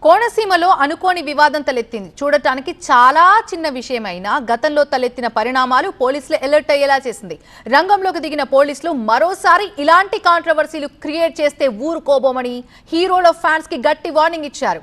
కోనసీమలో అనుకోని వివాదం తలెత్తింది. చూడటానికి చాలా చిన్న విషయమైనా గతంలో తలెత్తిన పరిణామాలు పోలీసులు అలర్ట్ అయ్యేలా చేసింది. రంగంలోకి దిగిన పోలీసులు మరోసారి ఇలాంటి కాంట్రవర్సీలు క్రియేట్ చేస్తే ఊరుకోబోమని హీరోల ఫ్యాన్స్ కి గట్టి వార్నింగ్ ఇచ్చారు.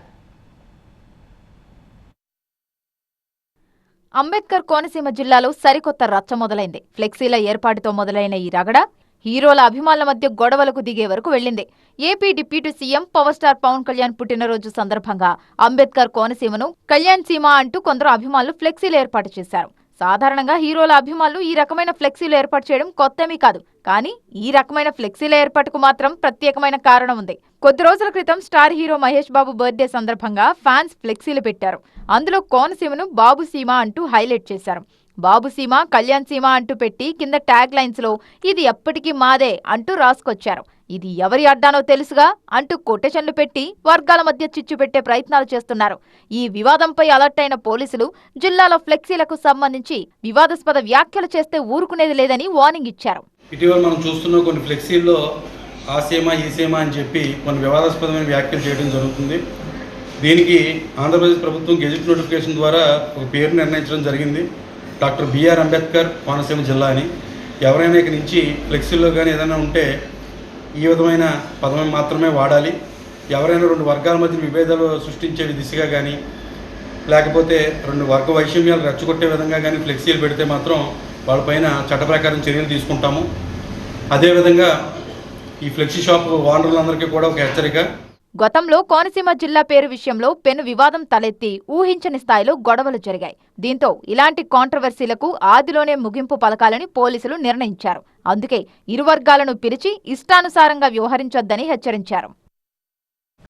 అంబేద్కర్ కోనసీమ జిల్లాలో సరికొత్త రచ్చ మొదలైంది. ఫ్లెక్సీల ఏర్పాటుతో మొదలైన ఈ రగడ హీరోల అభిమానుల మధ్య గొడవలకు దిగే వరకు వెళ్లింది. AP deputy CM power star Pawan Kalyan పుట్టినరోజు సందర్భంగా అంబేద్కర్ కోనసీమను కళ్యాణ్ సీమ అంటూ కొందరు అభిమానులు ఫ్లెక్సీలు ఏర్పాటు చేశారు. సాధారణంగా హీరోల అభిమానులు ఈ రకమైన ఫ్లెక్సీలు ఏర్పాటు చేయడం కొత్తమీ కాదు. కానీ ఈ రకమైన ఫ్లెక్సీల ఏర్పాటుకు మాత్రం ప్రత్యేకమైన కారణం ఉంది. కొద్ది రోజుల క్రితం star hero Mahesh Babu birthday సందర్భంగా ఫ్యాన్స్ ఫ్లెక్సీలు పెట్టారు. అందులో కోనసీమను బాబు సీమ అంటూ హైలైట్ చేశారు. బాబు సీమ, కళ్యాణ్ సీమ అంటూ పెట్టి కింద ట్యాగ్ లైన్స్ లో ఇది ఎప్పటికీ మాదే అంటూ రాసుకొచ్చారు. ఇది ఎవరి అడ్డానో తెలుసుగా అంటూ కొటేషన్లు పెట్టి వర్గాల మధ్య చిచ్చు పెట్టే ప్రయత్నాలు చేస్తున్నారు. ఈ వివాదంపై అలర్ట్ అయిన పోలీసులు జిల్లాలో ఫ్లెక్సీలకు సంబంధించి వివాదాస్పద వ్యాఖ్యలు చేస్తే ఊరుకునేది లేదని వార్నింగ్ ఇచ్చారు. ఇటీవల మనం చూస్తున్న కొన్ని ఫ్లెక్సీల్లో ఆ సీమ ఈ సీమ అని చెప్పి కొన్ని వివాదాస్పదమైన వ్యాఖ్యలు చేయడం జరుగుతుంది. దీనికి ఆంధ్రప్రదేశ్ ప్రభుత్వం గెజిట్ నోటిఫికేషన్ ద్వారా ఒక పేరు నిర్ణయించడం జరిగింది. డాక్టర్ బిఆర్ అంబేద్కర్ కోనసీమ జిల్లా అని. ఎవరైనా ఇక నుంచి ఫ్లెక్సీల్లో కానీ ఏదైనా ఉంటే ఈ విధమైన పదం మాత్రమే వాడాలి. ఎవరైనా రెండు వర్గాల మధ్య విభేదాలు సృష్టించే దిశగా కానీ లేకపోతే రెండు వర్గ వైషమ్యాలు రెచ్చగొట్టే విధంగా కానీ ఫ్లెక్సీలు పెడితే మాత్రం వాళ్ళపైన చట్ట ప్రకారం చర్యలు తీసుకుంటాము. అదేవిధంగా ఈ ఫ్లెక్సీ షాప్ ఓనర్లందరికీ కూడా ఒక హెచ్చరిక. గతంలో కోనసీమ జిల్లా పేరు విషయంలో పెను వివాదం తలెత్తి ఊహించని స్థాయిలో గొడవలు జరిగాయి. దీంతో ఇలాంటి కాంట్రవర్సీలకు ఆదిలోనే ముగింపు పలకాలని పోలీసులు నిర్ణయించారు. అందుకే ఇరు వర్గాలను పిలిచి ఇష్టానుసారంగా వ్యవహరించొద్దని హెచ్చరించారు.